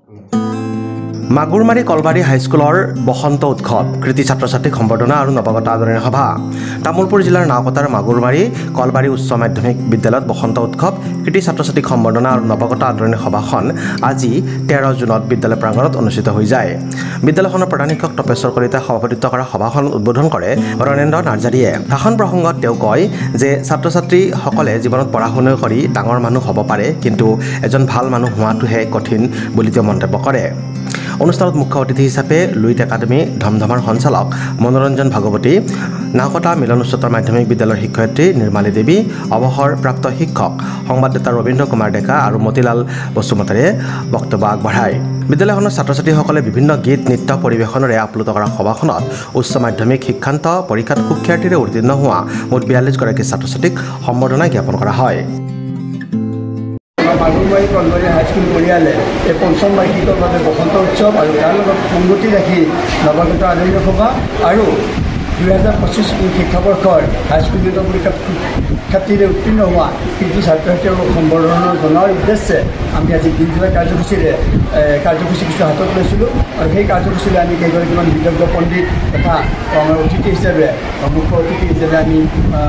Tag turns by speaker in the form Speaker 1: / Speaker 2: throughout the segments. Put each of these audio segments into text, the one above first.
Speaker 1: মাগুৰমাৰী কলবাৰী হাইস্কুলৰ বসন্ত উৎসৱ কৃতি ছাত্ৰ ছাত্ৰীক সম্বৰ্ধনা আৰু নৱাগত আদৰণি সভা তামুলপুৰ জিলাৰ নাওকটাৰ মাগুৰমাৰী কলবাৰী উচ্চ মাধ্যমিক বিদ্যালয়ত বসন্ত উৎসৱ কৃতি ছাত্ৰ ছাত্ৰীক সম্বৰ্ধনা আৰু নৱাগত আদৰণি সভাখন আজি 13 জুনত বিদ্যালয় প্ৰাংগণত অনুষ্ঠিত হৈ যায়। বিদ্যালয়খনৰ প্ৰধান শিক্ষক তপেশ্বৰ কলিতাই সভাপতিত্ব কৰা সভাখন উদ্বোধন কৰে ৰণেন্দ্ৰ নাৰ্জাৰীয়ে। ভাষণ প্ৰসংগত তেওঁ কয় যে ছাত্ৰ ছাত্ৰীসকলে জীৱনত পঢ়া শুনা কৰি ডাঙৰ মানুহ হ'ব পাৰে, কিন্তু এজন ভাল মানুহ হোৱাটোহে কঠিন বুলি তেওঁ মন্তব্য কৰে। অনুষ্ঠানত মুখ্য অতিথি হিচাপে লুইট একাডেমী ধমধমাৰ সঞ্চালক মনোৰঞ্জন ভাগৱতী, নাওকটা মিলন উচ্চতৰ মাধ্যমিক বিদ্যালয়ৰ শিক্ষয়িত্ৰী নিৰ্মালী দেৱী, অৱসৰপ্ৰাপ্ত শিক্ষক সংবাদদাতা ৰবীন্দ্ৰ কুমাৰ ডেকা আৰু মতিলাল বসুমতাৰীয়ে বক্তব্য আগবঢ়ায়। বিদ্যালয়খনৰ ছাত্ৰ ছাত্ৰীসকলে বিভিন্ন গীত নৃত্য পৰিৱেশনেৰে আপ্লুত কৰা সভাখনত উচ্চ মাধ্যমিক শিক্ষান্ত পৰীক্ষাত সুখ্যাতিৰে উত্তীৰ্ণ হোৱা মুঠ 42গৰাকী ছাত্ৰ ছাত্ৰীক সম্বৰ্ধনা জ্ঞাপন কৰা হয়।
Speaker 2: মাগুৰমাৰী কলবাৰী হাইস্কুল পৰিয়ালে এই পঞ্চম বাৰ্ষিকৰ বাবে বসন্ত উৎসৱ আৰু তাৰ লগত সংগতি ৰাখি নৱাগত আদৰণি সভা আৰু 2025 শিক্ষাবৰ্ষৰ হাইস্কুল পৰীক্ষাত শিক্ষাৰ্থীৰে উত্তীৰ্ণ হোৱা কৃতি ছাত্ৰ ছাত্ৰীসকলক সম্বৰ্ধনা জনোৱাৰ উদ্দেশ্যে আমি আজি দিনজোৰা কাৰ্যসূচী কিছু হাতত লৈছিলোঁ আৰু সেই কাৰ্যসূচীলৈ আমি কেইগৰাকীমান বিদগ্ধ পণ্ডিত তথা আমাৰ অতিথি হিচাপে মুখ্য অতিথি হিচাপে আমি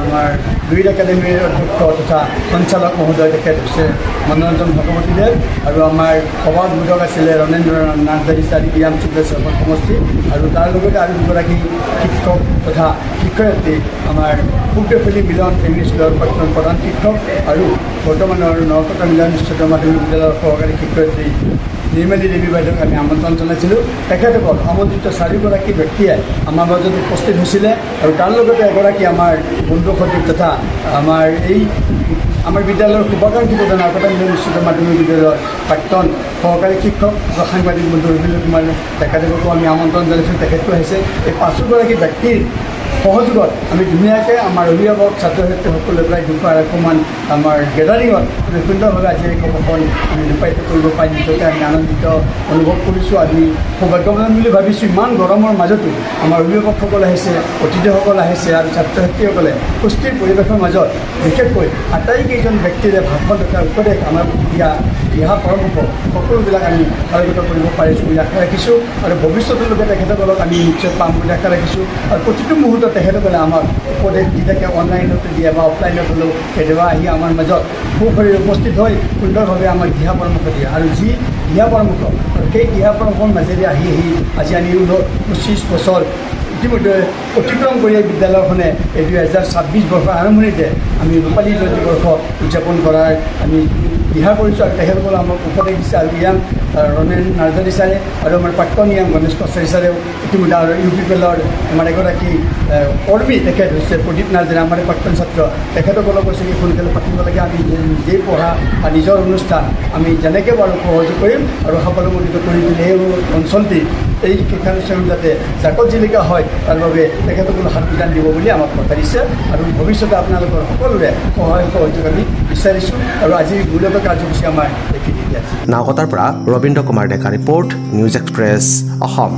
Speaker 2: আমাৰ লুইট একাডেমীৰ অধ্যক্ষ তথা সঞ্চালক মহোদয় তেখেত হৈছে মনোৰঞ্জন ভাগৱতীদেৱ আৰু আমাৰ সভা উদ্বোধক আছিলে ৰণেন্দ্ৰ নাৰ্জাৰী ছাৰ ব্যায়াম চিকিৎসকৰ সমষ্টি আৰু তাৰ লগতে আৰু দুগৰাকী শিক্ষক তথা শিক্ষয়িত্ৰী আমাৰ পূৰ্বফেলি মিলন ইংলিছ স্কুলৰ প্ৰাক্তন প্ৰধান শিক্ষক আৰু বৰ্তমানৰ নৱাগত মিলন উচ্চতৰ মাধ্যমিক বিদ্যালয়ৰ সহকাৰী শিক্ষয়িত্ৰী নিৰ্মালী দেৱী বাইদেউক আমি আমন্ত্ৰণ জনাইছিলোঁ। তেখেতসকল আমন্ত্ৰিত 4গৰাকী ব্যক্তিয়ে আমাৰ মাজত উপস্থিত হৈছিলে আৰু তাৰ লগতে এগৰাকী আমাৰ বন্ধু সদীপ তথা আমাৰ বিদ্যালয়ৰ শুভাকাংক্ষী প্ৰধান নাওকটা মিলন উচ্চতৰ মাধ্যমিক বিদ্যালয়ৰ প্ৰাক্তন সহকাৰী শিক্ষক সাংবাদিক বন্ধু ৰবীন্দ্ৰ কুমাৰ তেখেতসকলকো আমি আমন্ত্ৰণ জনাইছোঁ। তেখেতটো হৈছে এই 5গৰাকী ব্যক্তিৰ সহযোগত আমি ধুনীয়াকৈ আমাৰ অভিভাৱক ছাত্ৰ ছাত্ৰীসকলে প্ৰায় 200মান আমাৰ গেডাৰিঙত আমি সুন্দৰভাৱে আজি এই সভাখন আমি ৰূপায়িত কৰিব পাৰি নিজকে আমি আনন্দিত অনুভৱ কৰিছোঁ। আমি সৌভাগ্যৱান বুলি ভাবিছোঁ। ইমান গৰমৰ মাজতো আমাৰ অভিভাৱকসকল আহিছে, অতিথিসকল আহিছে আৰু ছাত্ৰ ছাত্ৰীসকলে সুস্থিৰ পৰিৱেশৰ মাজত বিশেষকৈ আটাইকেইজন ব্যক্তিৰে ভাষণ তথা উপদেশ আমাৰ দিহা পৰামৰ্শ সকলোবিলাক আমি কাৰ্যগত কৰিব পাৰিছোঁ বুলি আশা ৰাখিছোঁ আৰু ভৱিষ্যতলৈকে তেখেতসকলক আমি নিশ্চয় পাম বুলি আশা ৰাখিছোঁ। আৰু প্ৰতিটো মুহূৰ্তত তেখেতসকলে আমাক উপদেশ দি থাকে, অনলাইনতো দিয়ে বা অফলাইনত হ'লেও কেতিয়াবা আহি আমাৰ মাজত সুশৰীৰে উপস্থিত হৈ সুন্দৰভাৱে আমাক দিহা পৰামৰ্শ দিয়ে আৰু যি দিহা পৰামৰ্শ আৰু সেই দিহা পৰামৰ্শৰ মাজেৰে আহি আজি আমি 25 বছৰ ইতিমধ্যে অতিক্ৰম কৰি এই বিদ্যালয়খনে এই 2026 বৰ্ষৰ আৰম্ভণিতে আমি ৰূপালী জয়ন্তী বৰ্ষ উদযাপন কৰাৰ আমি দিহা কৰিছোঁ আৰু তেখেতসকলে আমাক উপদেশ দিছে। আৰু ইয়াং ৰণেন্দ্ৰ নাৰ্জাৰী ছাৰে আৰু আমাৰ প্ৰাক্তন ইয়াং গণেশ কছাৰী ছাৰেও ইতিমধ্যে আৰু UPPLৰ আমাৰ এগৰাকী কৰ্মী তেখেত হৈছে প্ৰদীপ নাৰ্জাৰী আমাৰ প্ৰাক্তন ছাত্ৰ, তেখেতসকলক কৈছে কি সোনকালে পাতিব লাগে। আমি নিজেই পঢ়া বা নিজৰ অনুষ্ঠান আমি যেনেকৈ বাৰু সহযোগ কৰিম আৰু সাফল্যমণ্ডিত কৰি দিলে এই অঞ্চলটি এই শিক্ষানুষ্ঠান যাতে জাকত জিলিকা হয় তাৰ বাবে তেখেতসকলে হাত বিধান দিব বুলি আমাক কথা দিছে আৰু ভৱিষ্যতে আপোনালোকৰ সকলোৰে সহায় সহযোগ আমি বিচাৰিছোঁ আৰু আজি মূলত কাৰ্যসূচী আমাৰ এইখিনি আছে।
Speaker 1: নাওকটাৰ পৰা Rabindra Kumar Deka report, news express Assam.